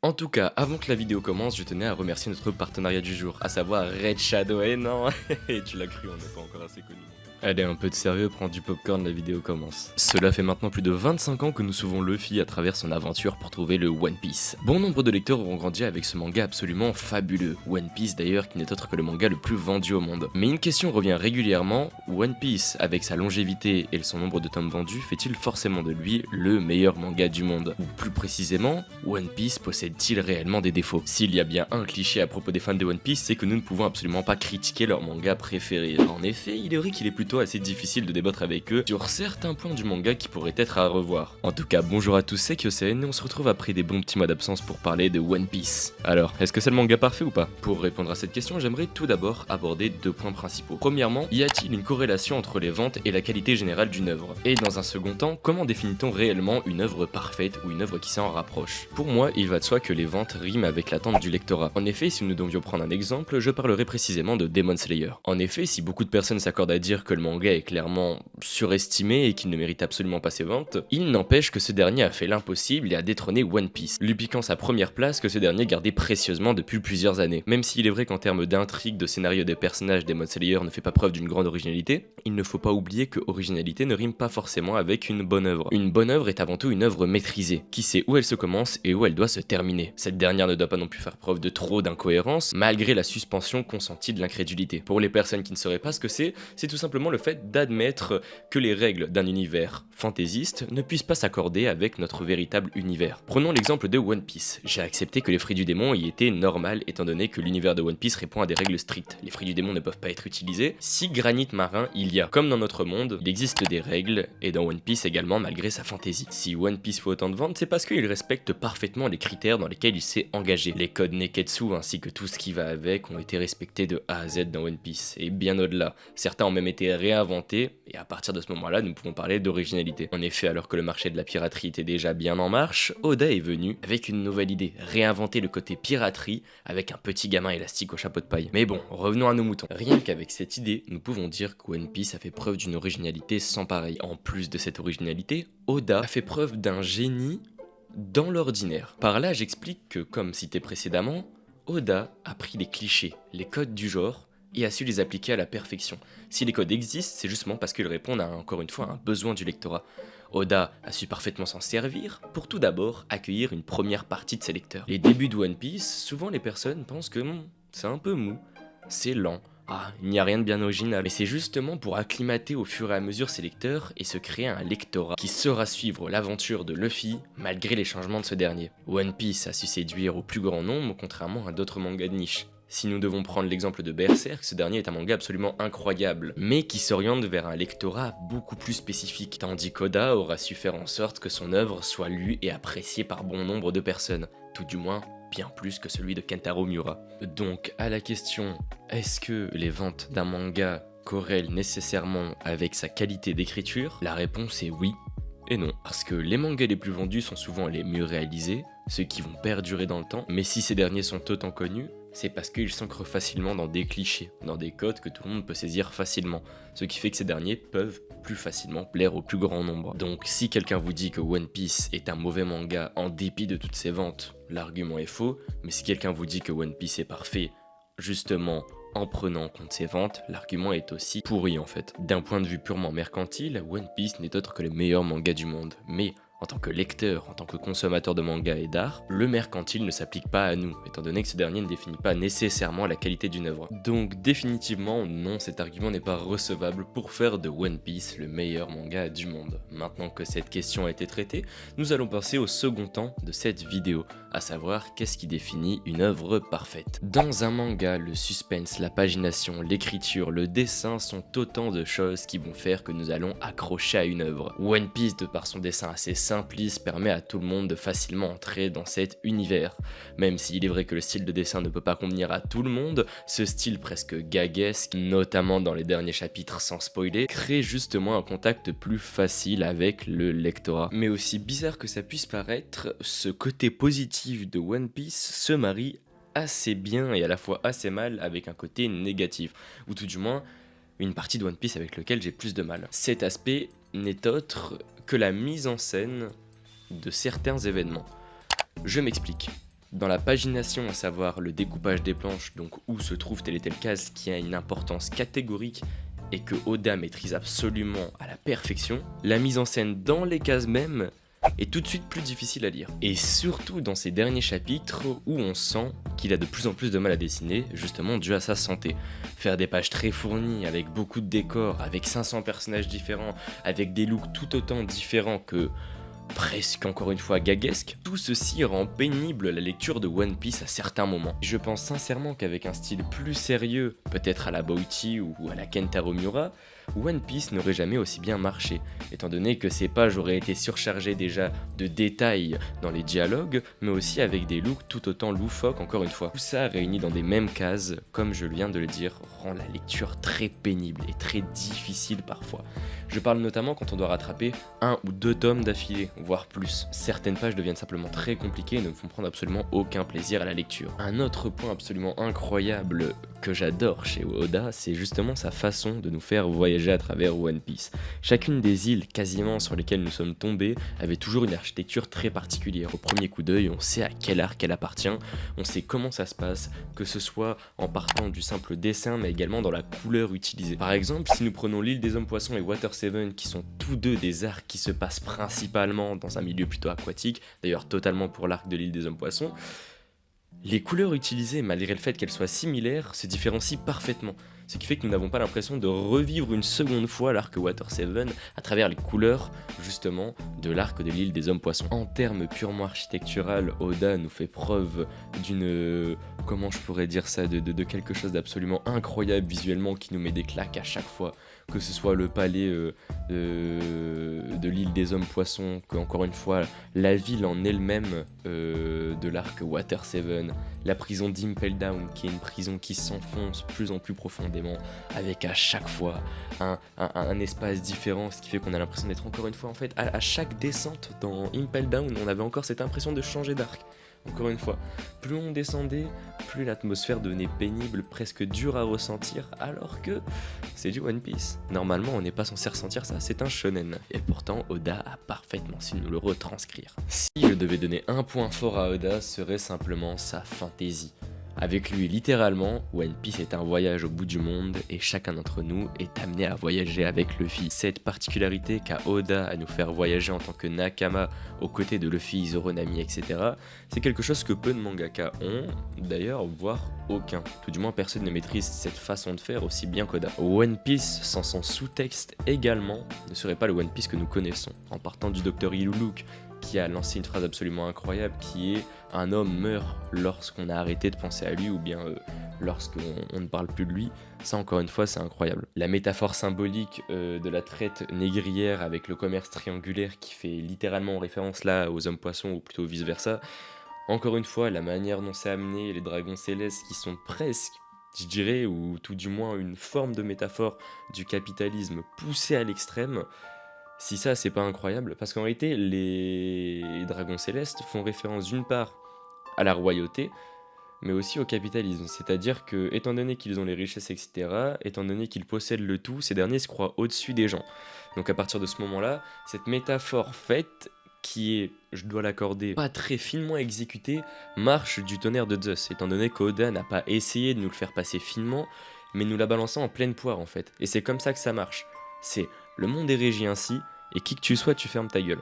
En tout cas, avant que la vidéo commence, je tenais à remercier notre partenariat du jour, à savoir Red Shadow. Et non, tu l'as cru, on n'est pas encore assez connu. Allez, un peu de sérieux, prends du popcorn, la vidéo commence. Cela fait maintenant plus de 25 ans que nous suivons Luffy à travers son aventure pour trouver le One Piece. Bon nombre de lecteurs auront grandi avec ce manga absolument fabuleux. One Piece d'ailleurs qui n'est autre que le manga le plus vendu au monde. Mais une question revient régulièrement, One Piece, avec sa longévité et son nombre de tomes vendus, fait-il forcément de lui le meilleur manga du monde? Ou plus précisément, One Piece possède-t-il réellement des défauts? S'il y a bien un cliché à propos des fans de One Piece, c'est que nous ne pouvons absolument pas critiquer leur manga préféré. En effet, il est vrai qu'il est plutôt assez difficile de débattre avec eux sur certains points du manga qui pourraient être à revoir. En tout cas, bonjour à tous, c'est Kyosen et on se retrouve après des bons petits mois d'absence pour parler de One Piece. Alors, est-ce que c'est le manga parfait ou pas? Pour répondre à cette question, j'aimerais tout d'abord aborder deux points principaux. Premièrement, y a-t-il une corrélation entre les ventes et la qualité générale d'une œuvre? Et dans un second temps, comment définit-on réellement une œuvre parfaite ou une œuvre qui s'en rapproche? Pour moi, il va de soi que les ventes riment avec l'attente du lectorat. En effet, si nous devions prendre un exemple, je parlerai précisément de Demon Slayer. En effet, si beaucoup de personnes s'accordent à dire que le manga est clairement surestimé et qu'il ne mérite absolument pas ses ventes, il n'empêche que ce dernier a fait l'impossible et a détrôné One Piece, lui piquant sa première place que ce dernier gardait précieusement depuis plusieurs années. Même s'il est vrai qu'en termes d'intrigue, de scénario des personnages, Demon Slayer ne fait pas preuve d'une grande originalité, il ne faut pas oublier que originalité ne rime pas forcément avec une bonne œuvre. Une bonne œuvre est avant tout une œuvre maîtrisée, qui sait où elle se commence et où elle doit se terminer. Cette dernière ne doit pas non plus faire preuve de trop d'incohérence, malgré la suspension consentie de l'incrédulité. Pour les personnes qui ne sauraient pas ce que c'est tout simplement le fait d'admettre que les règles d'un univers fantaisiste ne puissent pas s'accorder avec notre véritable univers. Prenons l'exemple de One Piece. J'ai accepté que les fruits du démon y étaient normales étant donné que l'univers de One Piece répond à des règles strictes. Les fruits du démon ne peuvent pas être utilisés si granit marin il y a. Comme dans notre monde, il existe des règles et dans One Piece également malgré sa fantaisie. Si One Piece fait autant de ventes, c'est parce qu'il respecte parfaitement les critères dans lesquels il s'est engagé. Les codes Neketsu ainsi que tout ce qui va avec ont été respectés de A à Z dans One Piece et bien au-delà. Certains ont même été réinventés et à partir de ce moment-là, nous pouvons parler d'originalité. En effet, alors que le marché de la piraterie était déjà bien en marche, Oda est venu avec une nouvelle idée, réinventer le côté piraterie avec un petit gamin élastique au chapeau de paille. Mais bon, revenons à nos moutons. Rien qu'avec cette idée, nous pouvons dire que One Piece a fait preuve d'une originalité sans pareil. En plus de cette originalité, Oda a fait preuve d'un génie dans l'ordinaire. Par là, j'explique que, comme cité précédemment, Oda a pris les clichés, les codes du genre, et a su les appliquer à la perfection. Si les codes existent, c'est justement parce qu'ils répondent à, encore une fois, un besoin du lectorat. Oda a su parfaitement s'en servir pour tout d'abord accueillir une première partie de ses lecteurs. Les débuts de One Piece, souvent les personnes pensent que c'est un peu mou, c'est lent, il n'y a rien de bien original. Mais c'est justement pour acclimater au fur et à mesure ses lecteurs et se créer un lectorat qui saura suivre l'aventure de Luffy malgré les changements de ce dernier. One Piece a su séduire au plus grand nombre contrairement à d'autres mangas de niche. Si nous devons prendre l'exemple de Berserk, ce dernier est un manga absolument incroyable, mais qui s'oriente vers un lectorat beaucoup plus spécifique, tandis qu'Oda aura su faire en sorte que son œuvre soit lue et appréciée par bon nombre de personnes, tout du moins bien plus que celui de Kentaro Miura. Donc à la question, est-ce que les ventes d'un manga corrèlent nécessairement avec sa qualité d'écriture? La réponse est oui et non, parce que les mangas les plus vendus sont souvent les mieux réalisés, ceux qui vont perdurer dans le temps, mais si ces derniers sont autant connus, c'est parce qu'ils s'ancrent facilement dans des clichés, dans des codes que tout le monde peut saisir facilement, ce qui fait que ces derniers peuvent plus facilement plaire au plus grand nombre. Donc si quelqu'un vous dit que One Piece est un mauvais manga en dépit de toutes ses ventes, l'argument est faux, mais si quelqu'un vous dit que One Piece est parfait, justement en prenant en compte ses ventes, l'argument est aussi pourri en fait. D'un point de vue purement mercantile, One Piece n'est autre que le meilleur manga du monde, mais en tant que lecteur, en tant que consommateur de manga et d'art, le mercantile ne s'applique pas à nous, étant donné que ce dernier ne définit pas nécessairement la qualité d'une œuvre. Donc définitivement non, cet argument n'est pas recevable pour faire de One Piece le meilleur manga du monde. Maintenant que cette question a été traitée, nous allons passer au second temps de cette vidéo, à savoir qu'est-ce qui définit une œuvre parfaite. Dans un manga, le suspense, la pagination, l'écriture, le dessin sont autant de choses qui vont faire que nous allons accrocher à une œuvre. One Piece, de par son dessin assez simpliste, permet à tout le monde de facilement entrer dans cet univers. Même s'il est vrai que le style de dessin ne peut pas convenir à tout le monde, ce style presque gaguesque, notamment dans les derniers chapitres sans spoiler, crée justement un contact plus facile avec le lectorat. Mais aussi bizarre que ça puisse paraître, ce côté positif de One Piece se marie assez bien et à la fois assez mal avec un côté négatif, ou tout du moins une partie de One Piece avec lequel j'ai plus de mal. Cet aspect n'est autre que la mise en scène de certains événements. Je m'explique. Dans la pagination, à savoir le découpage des planches, donc où se trouve telle et telle case qui a une importance catégorique et que Oda maîtrise absolument à la perfection, la mise en scène dans les cases mêmes est tout de suite plus difficile à lire. Et surtout dans ces derniers chapitres où on sent qu'il a de plus en plus de mal à dessiner, justement dû à sa santé. Faire des pages très fournies, avec beaucoup de décors, avec 500 personnages différents, avec des looks tout autant différents que presque encore une fois gaguesque, tout ceci rend pénible la lecture de One Piece à certains moments. Je pense sincèrement qu'avec un style plus sérieux, peut-être à la Boichi ou à la Kentaro Miura, One Piece n'aurait jamais aussi bien marché, étant donné que ces pages auraient été surchargées déjà de détails dans les dialogues, mais aussi avec des looks tout autant loufoques encore une fois. Tout ça réuni dans des mêmes cases, comme je viens de le dire, rend la lecture très pénible et très difficile parfois. Je parle notamment quand on doit rattraper 1 ou 2 tomes d'affilée, voire plus. Certaines pages deviennent simplement très compliquées et ne me font prendre absolument aucun plaisir à la lecture. Un autre point absolument incroyable que j'adore chez Oda, c'est justement sa façon de nous faire voyager à travers One Piece. Chacune des îles quasiment sur lesquelles nous sommes tombés avait toujours une architecture très particulière. Au premier coup d'œil, on sait à quel arc elle appartient, on sait comment ça se passe, que ce soit en partant du simple dessin, mais également dans la couleur utilisée. Par exemple, si nous prenons l'île des hommes poissons et Water 7, qui sont tous deux des arcs qui se passent principalement dans un milieu plutôt aquatique, d'ailleurs totalement pour l'arc de l'île des hommes poissons, les couleurs utilisées, malgré le fait qu'elles soient similaires, se différencient parfaitement. Ce qui fait que nous n'avons pas l'impression de revivre une seconde fois l'arc Water 7 à travers les couleurs, justement, de l'arc de l'île des hommes poissons. En termes purement architectural, Oda nous fait preuve d'une... comment je pourrais dire ça, de quelque chose d'absolument incroyable visuellement qui nous met des claques à chaque fois. Que ce soit le palais de l'île des hommes poissons, que encore une fois, la ville en elle-même de l'arc Water 7, la prison d'Impel Down, qui est une prison qui s'enfonce plus en plus profondément, avec à chaque fois un espace différent, ce qui fait qu'on a l'impression d'être encore une fois, en fait, à chaque descente dans Impel Down, on avait encore cette impression de changer d'arc. Encore une fois, plus on descendait, plus l'atmosphère devenait pénible, presque dure à ressentir, alors que c'est du One Piece. Normalement, on n'est pas censé ressentir ça, c'est un shonen. Et pourtant, Oda a parfaitement su nous le retranscrire. Si je devais donner un point fort à Oda, ce serait simplement sa fantaisie. Avec lui, littéralement, One Piece est un voyage au bout du monde et chacun d'entre nous est amené à voyager avec Luffy. Cette particularité qu'a Oda à nous faire voyager en tant que Nakama aux côtés de Luffy, Zoro, Nami, etc. c'est quelque chose que peu de mangaka ont, d'ailleurs, voire aucun. Tout du moins, personne ne maîtrise cette façon de faire aussi bien qu'Oda. One Piece, sans son sous-texte également, ne serait pas le One Piece que nous connaissons. En partant du Dr. Iluluk, qui a lancé une phrase absolument incroyable qui est « Un homme meurt lorsqu'on a arrêté de penser à lui » ou bien lorsqu'on ne parle plus de lui. Ça, encore une fois, c'est incroyable. La métaphore symbolique de la traite négrière avec le commerce triangulaire qui fait littéralement référence là aux hommes poissons ou plutôt vice versa. Encore une fois, la manière dont c'est amené, les dragons célestes qui sont presque, je dirais, ou tout du moins une forme de métaphore du capitalisme poussé à l'extrême. Si ça, c'est pas incroyable, parce qu'en réalité, les dragons célestes font référence d'une part à la royauté, mais aussi au capitalisme. C'est-à-dire que, étant donné qu'ils ont les richesses, etc., étant donné qu'ils possèdent le tout, ces derniers se croient au-dessus des gens. Donc à partir de ce moment-là, cette métaphore faite, qui est, je dois l'accorder, pas très finement exécutée, marche du tonnerre de Zeus, étant donné qu'Oda n'a pas essayé de nous le faire passer finement, mais nous l'a balançant en pleine poire en fait. Et c'est comme ça que ça marche. C'est le monde est régi ainsi, et qui que tu sois, tu fermes ta gueule.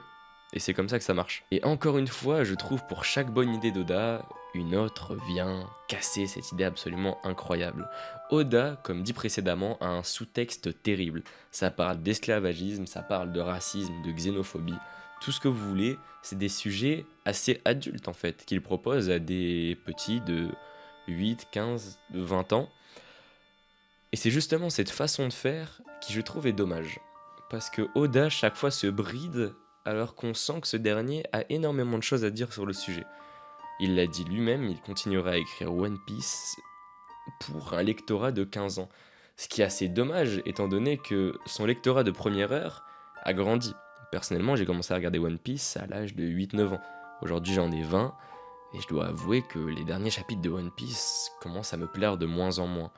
Et c'est comme ça que ça marche. Et encore une fois, je trouve pour chaque bonne idée d'Oda, une autre vient casser cette idée absolument incroyable. Oda, comme dit précédemment, a un sous-texte terrible. Ça parle d'esclavagisme, ça parle de racisme, de xénophobie. Tout ce que vous voulez, c'est des sujets assez adultes en fait, qu'il propose à des petits de 8, 15, 20 ans. Et c'est justement cette façon de faire qui je trouve est dommage. Parce que Oda chaque fois se bride alors qu'on sent que ce dernier a énormément de choses à dire sur le sujet. Il l'a dit lui-même, il continuera à écrire One Piece pour un lectorat de 15 ans. Ce qui est assez dommage étant donné que son lectorat de première heure a grandi. Personnellement, j'ai commencé à regarder One Piece à l'âge de 8-9 ans. Aujourd'hui j'en ai 20 et je dois avouer que les derniers chapitres de One Piece commencent à me plaire de moins en moins.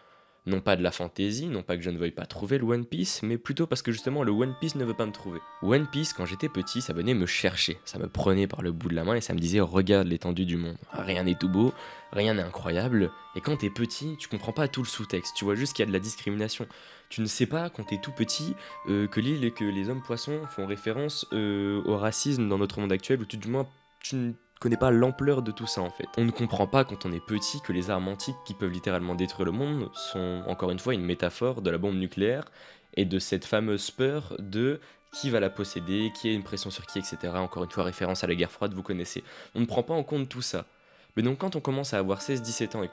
Non pas de la fantaisie, non pas que je ne veuille pas trouver le One Piece, mais plutôt parce que justement le One Piece ne veut pas me trouver. One Piece, quand j'étais petit, ça venait me chercher, ça me prenait par le bout de la main et ça me disait regarde l'étendue du monde. Rien n'est tout beau, rien n'est incroyable, et quand t'es petit, tu comprends pas tout le sous-texte, tu vois juste qu'il y a de la discrimination. Tu ne sais pas quand t'es tout petit que l'île et que les hommes poissons font référence au racisme dans notre monde actuel, ou tout du moins tu ne connais pas l'ampleur de tout ça en fait. On ne comprend pas quand on est petit que les armes antiques qui peuvent littéralement détruire le monde sont encore une fois une métaphore de la bombe nucléaire et de cette fameuse peur de qui va la posséder, qui a une pression sur qui, etc. Encore une fois référence à la guerre froide, vous connaissez. On ne prend pas en compte tout ça. Mais donc quand on commence à avoir 16-17 ans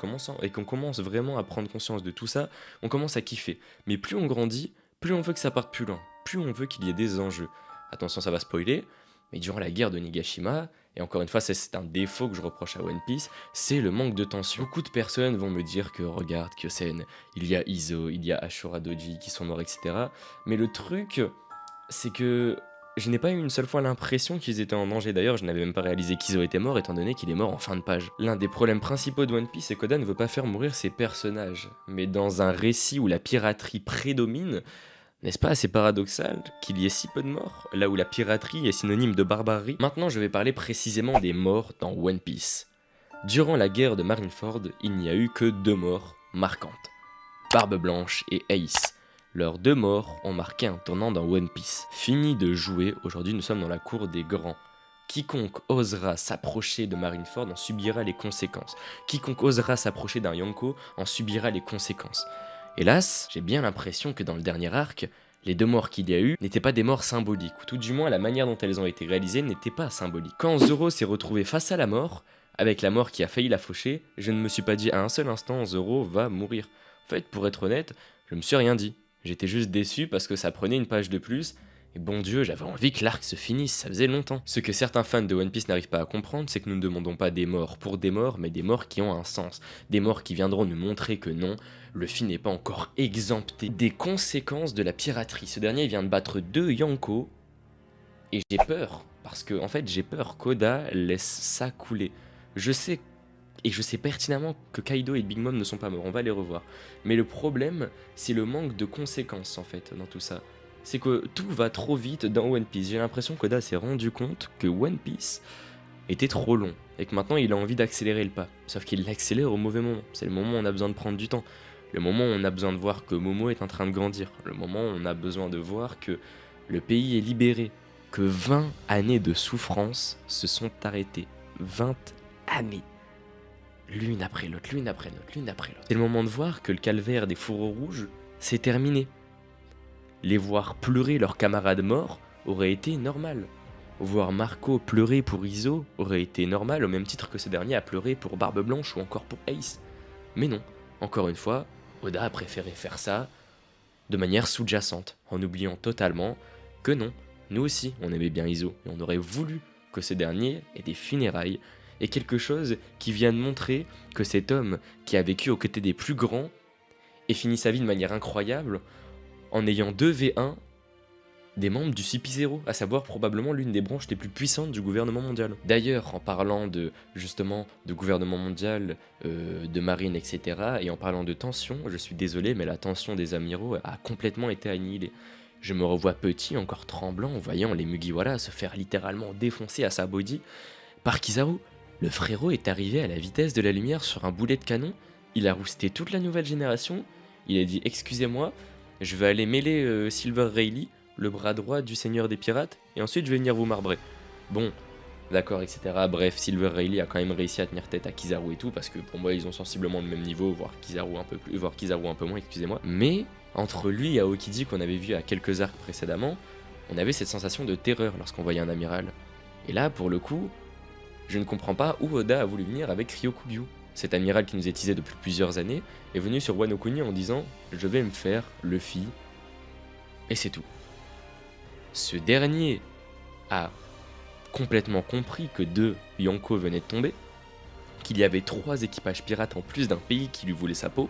et qu'on commence vraiment à prendre conscience de tout ça, on commence à kiffer. Mais plus on grandit, plus on veut que ça parte plus loin, plus on veut qu'il y ait des enjeux. Attention, ça va spoiler, mais durant la guerre de Nigashima, et encore une fois, c'est un défaut que je reproche à One Piece, c'est le manque de tension. Beaucoup de personnes vont me dire que regarde, Kyosen, il y a Izo, il y a Ashura Doji qui sont morts, etc. Mais le truc, c'est que je n'ai pas eu une seule fois l'impression qu'ils étaient en danger. D'ailleurs, je n'avais même pas réalisé qu'Izo était mort, étant donné qu'il est mort en fin de page. L'un des problèmes principaux de One Piece, c'est qu'Oda ne veut pas faire mourir ses personnages. Mais dans un récit où la piraterie prédomine, n'est-ce pas assez paradoxal qu'il y ait si peu de morts, là où la piraterie est synonyme de barbarie? Maintenant, je vais parler précisément des morts dans One Piece. Durant la guerre de Marineford, il n'y a eu que 2 morts marquantes. Barbe Blanche et Ace. Leurs 2 morts ont marqué un tournant dans One Piece. Fini de jouer, aujourd'hui nous sommes dans la cour des grands. Quiconque osera s'approcher de Marineford en subira les conséquences. Quiconque osera s'approcher d'un Yonko en subira les conséquences. Hélas, j'ai bien l'impression que dans le dernier arc, les 2 morts qu'il y a eu n'étaient pas des morts symboliques, ou tout du moins la manière dont elles ont été réalisées n'était pas symbolique. Quand Zoro s'est retrouvé face à la mort, avec la mort qui a failli la faucher, je ne me suis pas dit à un seul instant Zoro va mourir. En fait, pour être honnête, je me suis rien dit. J'étais juste déçu parce que ça prenait une page de plus, et bon Dieu, j'avais envie que l'arc se finisse, ça faisait longtemps. Ce que certains fans de One Piece n'arrivent pas à comprendre, c'est que nous ne demandons pas des morts pour des morts, mais des morts qui ont un sens. Des morts qui viendront nous montrer que non, Luffy n'est pas encore exempté des conséquences de la piraterie. Ce dernier vient de battre 2 Yonko, et j'ai peur, parce que en fait j'ai peur qu'Oda laisse ça couler. Je sais pertinemment que Kaido et Big Mom ne sont pas morts, on va les revoir. Mais le problème, c'est le manque de conséquences en fait dans tout ça. C'est que tout va trop vite dans One Piece. J'ai l'impression qu'Oda s'est rendu compte que One Piece était trop long et que maintenant il a envie d'accélérer le pas. Sauf qu'il l'accélère au mauvais moment. C'est le moment où on a besoin de prendre du temps. Le moment où on a besoin de voir que Momo est en train de grandir. Le moment où on a besoin de voir que le pays est libéré. Que 20 années de souffrance se sont arrêtées. 20 années. L'une après l'autre, l'une après l'autre, l'une après l'autre. C'est le moment de voir que le calvaire des fourreaux rouges, c'est terminé. Les voir pleurer leurs camarades morts aurait été normal. Voir Marco pleurer pour Izo aurait été normal, au même titre que ce dernier a pleuré pour Barbe Blanche ou encore pour Ace. Mais non, encore une fois, Oda a préféré faire ça de manière sous-jacente, en oubliant totalement que non, nous aussi on aimait bien Izo, et on aurait voulu que ce dernier ait des funérailles, et quelque chose qui vienne montrer que cet homme qui a vécu aux côtés des plus grands et fini sa vie de manière incroyable en ayant 2v1 des membres du CP0, à savoir probablement l'une des branches les plus puissantes du gouvernement mondial. D'ailleurs, en parlant de gouvernement mondial, de marine, etc., et en parlant de tension, je suis désolé, mais la tension des amiraux a complètement été annihilée. Je me revois petit, encore tremblant, en voyant les Mugiwara se faire littéralement défoncer à sa body par Kizaru. Le frérot est arrivé à la vitesse de la lumière sur un boulet de canon, il a rousté toute la nouvelle génération, il a dit « Excusez-moi, je vais aller mêler Silver Rayleigh, le bras droit du seigneur des pirates, et ensuite je vais venir vous marbrer. » Bon, d'accord, etc. Bref, Silver Rayleigh a quand même réussi à tenir tête à Kizaru et tout, parce que pour moi ils ont sensiblement le même niveau, voire Kizaru un peu moins, excusez-moi. Mais entre lui et Aokiji qu'on avait vu à quelques arcs précédemment, on avait cette sensation de terreur lorsqu'on voyait un amiral. Et là, pour le coup, je ne comprends pas où Oda a voulu venir avec Ryokugyu. Cet amiral qui nous est teasé depuis plusieurs années est venu sur Wano Kuni en disant « Je vais me faire Luffy » et c'est tout. Ce dernier a complètement compris que 2 Yonko venaient de tomber, qu'il y avait 3 équipages pirates en plus d'un pays qui lui voulait sa peau,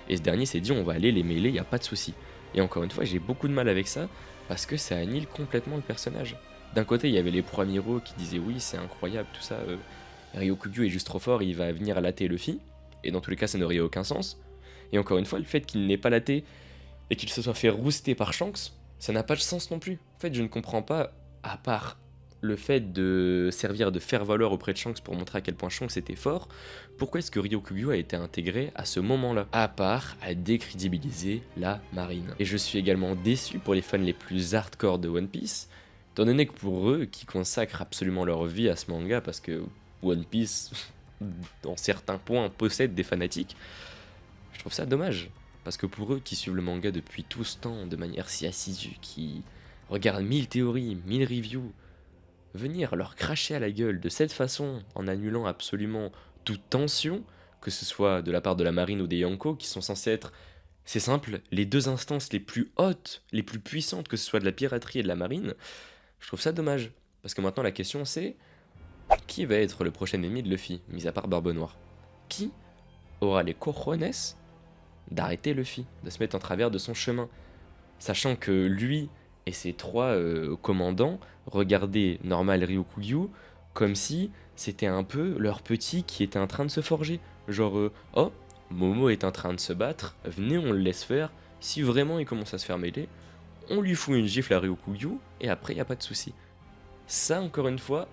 et ce dernier s'est dit on va aller les mêler, il n'y a pas de souci. Et encore une fois, j'ai beaucoup de mal avec ça, parce que ça annule complètement le personnage. D'un côté, il y avait les pro-amiraux qui disaient oui, c'est incroyable, tout ça, Ryokugyu est juste trop fort, il va venir latter Luffy, et dans tous les cas, ça n'aurait aucun sens. Et encore une fois, le fait qu'il n'ait pas la thé et qu'il se soit fait rouster par Shanks, ça n'a pas de sens non plus. En fait, je ne comprends pas, à part le fait de servir de faire-valoir auprès de Shanks pour montrer à quel point Shanks était fort, pourquoi est-ce que Ryokugyu a été intégré à ce moment-là, à part à décrédibiliser la marine. Et je suis également déçu pour les fans les plus hardcore de One Piece, étant donné que pour eux, qui consacrent absolument leur vie à ce manga, parce que One Piece, dans certains points, possède des fanatiques, je trouve ça dommage. Parce que pour eux qui suivent le manga depuis tout ce temps de manière si assidue, qui regardent 1000 théories, 1000 reviews, venir leur cracher à la gueule de cette façon en annulant absolument toute tension, que ce soit de la part de la marine ou des Yonko, qui sont censés être, c'est simple, les deux instances les plus hautes, les plus puissantes, que ce soit de la piraterie et de la marine, je trouve ça dommage. Parce que maintenant la question c'est, qui va être le prochain ennemi de Luffy, mis à part Barbe Noire? Qui aura les cojones d'arrêter Luffy, de se mettre en travers de son chemin, sachant que lui et ses trois commandants regardaient Normal Ryokugyu comme si c'était un peu leur petit qui était en train de se forger. Genre, oh, Momo est en train de se battre, venez on le laisse faire, si vraiment il commence à se faire mêler, on lui fout une gifle à Ryokugyu et après y a pas de souci. Ça encore une fois,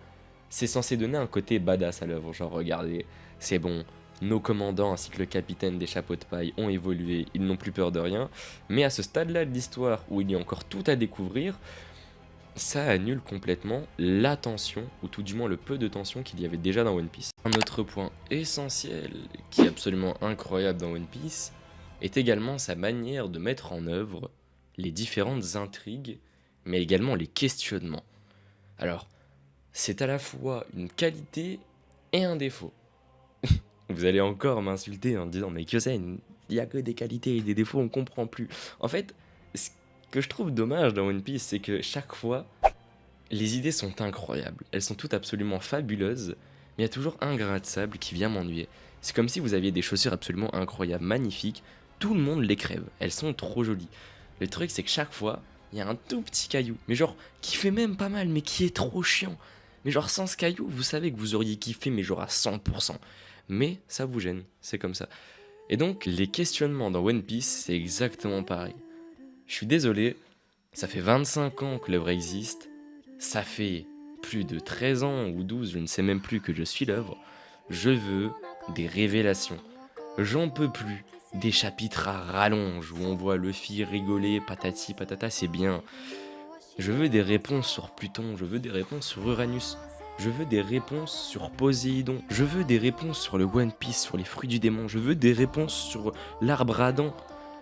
c'est censé donner un côté badass à l'œuvre, genre regardez, c'est bon, nos commandants ainsi que le capitaine des chapeaux de paille ont évolué, ils n'ont plus peur de rien, mais à ce stade-là de l'histoire où il y a encore tout à découvrir, ça annule complètement la tension, ou tout du moins le peu de tension qu'il y avait déjà dans One Piece. Un autre point essentiel, qui est absolument incroyable dans One Piece, est également sa manière de mettre en œuvre les différentes intrigues, mais également les questionnements. Alors, c'est à la fois une qualité et un défaut. Vous allez encore m'insulter en disant mais Kyosen, il n'y a que des qualités et des défauts, on comprend plus. En fait, ce que je trouve dommage dans One Piece, c'est que chaque fois, les idées sont incroyables. Elles sont toutes absolument fabuleuses, mais il y a toujours un grain de sable qui vient m'ennuyer. C'est comme si vous aviez des chaussures absolument incroyables, magnifiques, tout le monde les crève, elles sont trop jolies. Le truc c'est que chaque fois, il y a un tout petit caillou, mais genre qui fait même pas mal, mais qui est trop chiant. Mais genre sans ce caillou, vous savez que vous auriez kiffé, mais genre à 100%. Mais ça vous gêne, c'est comme ça. Et donc, les questionnements dans One Piece, c'est exactement pareil. Je suis désolé, ça fait 25 ans que l'œuvre existe, ça fait plus de 13 ans ou 12, je ne sais même plus que je suis l'œuvre, je veux des révélations. J'en peux plus des chapitres à rallonge où on voit Luffy rigoler, patati patata, c'est bien. Je veux des réponses sur Pluton, je veux des réponses sur Uranus. Je veux des réponses sur Poséidon. Je veux des réponses sur le One Piece, sur les fruits du démon. Je veux des réponses sur l'arbre Adam.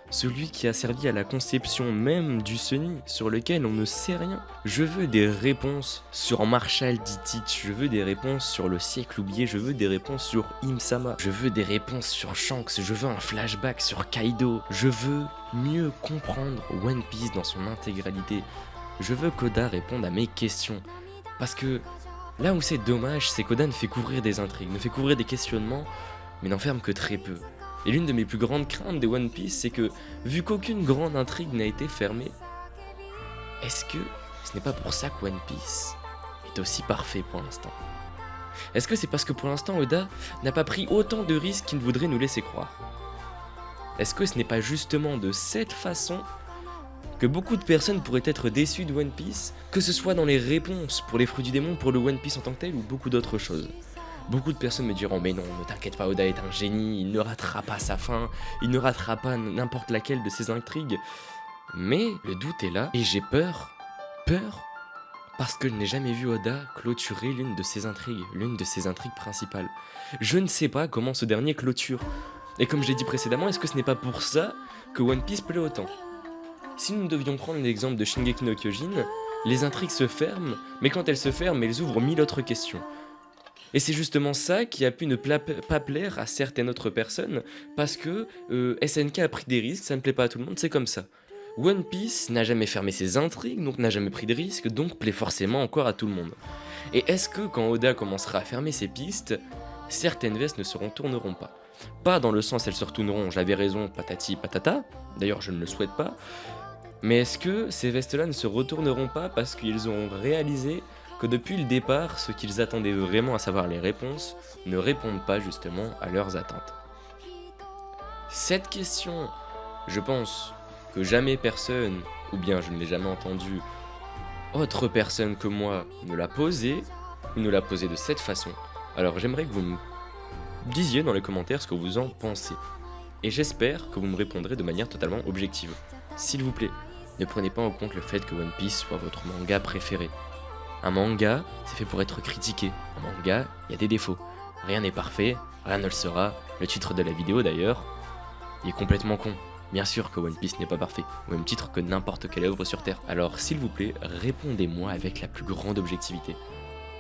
Celui qui a servi à la conception même du Sunny, sur lequel on ne sait rien. Je veux des réponses sur Marshall D. Teach. Je veux des réponses sur le siècle oublié. Je veux des réponses sur Im-sama. Je veux des réponses sur Shanks. Je veux un flashback sur Kaido. Je veux mieux comprendre One Piece dans son intégralité. Je veux qu'Oda réponde à mes questions. Parce que là où c'est dommage, c'est qu'Oda ne fait couvrir des intrigues, ne fait couvrir des questionnements, mais n'en ferme que très peu. Et l'une de mes plus grandes craintes de One Piece, c'est que, vu qu'aucune grande intrigue n'a été fermée, est-ce que ce n'est pas pour ça que One Piece est aussi parfait pour l'instant? Est-ce que c'est parce que pour l'instant Oda n'a pas pris autant de risques qu'il voudrait nous laisser croire? Est-ce que ce n'est pas justement de cette façon que beaucoup de personnes pourraient être déçues de One Piece, que ce soit dans les réponses pour les fruits du démon, pour le One Piece en tant que tel, ou beaucoup d'autres choses? Beaucoup de personnes me diront mais non, ne t'inquiète pas, Oda est un génie, il ne ratera pas sa fin, il ne ratera pas n'importe laquelle de ses intrigues. Mais le doute est là, et j'ai peur, parce que je n'ai jamais vu Oda clôturer l'une de ses intrigues principales. Je ne sais pas comment ce dernier clôture. Et comme je l'ai dit précédemment, est-ce que ce n'est pas pour ça que One Piece plaît autant? Si nous devions prendre l'exemple de Shingeki no Kyojin, les intrigues se ferment, mais quand elles se ferment, elles ouvrent 1000 autres questions. Et c'est justement ça qui a pu ne pas plaire à certaines autres personnes, parce que SNK a pris des risques, ça ne plaît pas à tout le monde, c'est comme ça. One Piece n'a jamais fermé ses intrigues, donc n'a jamais pris de risques, donc plaît forcément encore à tout le monde. Et est-ce que quand Oda commencera à fermer ses pistes, certaines vestes ne se retourneront pas? Pas dans le sens elles se retourneront, j'avais raison, patati patata, d'ailleurs je ne le souhaite pas, mais est-ce que ces vestes-là ne se retourneront pas parce qu'ils auront réalisé que depuis le départ, ce qu'ils attendaient vraiment, à savoir les réponses, ne répondent pas justement à leurs attentes? Cette question, je pense que jamais personne, ou bien je ne l'ai jamais entendu, autre personne que moi ne l'a posée, ou ne l'a posée de cette façon. Alors j'aimerais que vous me disiez dans les commentaires ce que vous en pensez. Et j'espère que vous me répondrez de manière totalement objective. S'il vous plaît, ne prenez pas en compte le fait que One Piece soit votre manga préféré. Un manga, c'est fait pour être critiqué. Un manga, il y a des défauts. Rien n'est parfait, rien ne le sera. Le titre de la vidéo d'ailleurs, il est complètement con. Bien sûr que One Piece n'est pas parfait, au même titre que n'importe quelle œuvre sur Terre. Alors s'il vous plaît, répondez-moi avec la plus grande objectivité.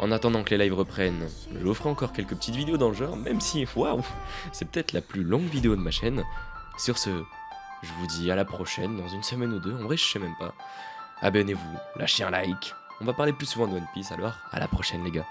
En attendant que les lives reprennent, je vous ferai encore quelques petites vidéos dans le genre, même si, waouh, c'est peut-être la plus longue vidéo de ma chaîne. Sur ce, je vous dis à la prochaine, dans une semaine ou deux, en vrai je sais même pas. Abonnez-vous, lâchez un like, on va parler plus souvent de One Piece, alors à la prochaine les gars.